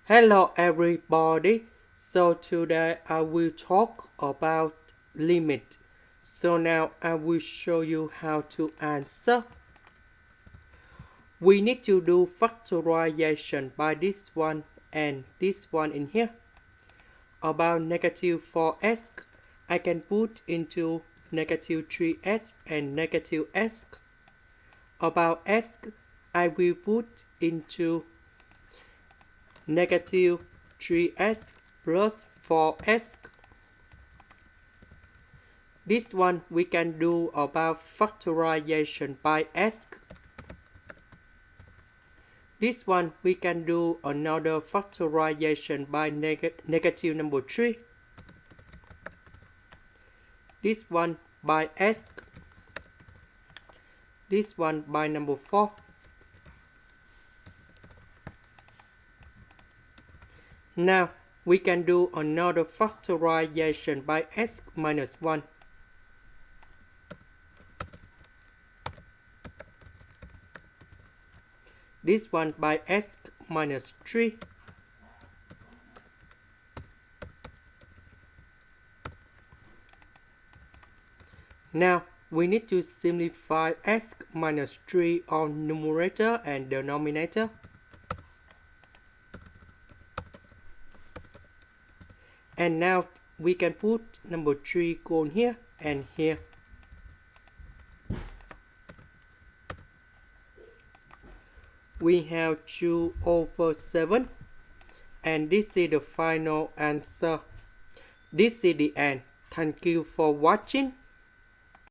Hello everybody. So today I will talk about limit. So now I will show you how to answer. We need to do factorization by this one and this one in here. About negative 4x, I can put into negative 3x and negative x. About x, I will put into negative 3x plus 4x. This one we can do about factorization by x. This one we can do another factorization by negative number 3. This one by x. This one by number 4. Now we can do another factorization by x minus 1. This one by x minus 3. Now we need to simplify x minus 3 on numerator and denominator. And now we can put number 3 colon here and here. We have 2/7, and this is the final answer. This is the end. Thank you for watching.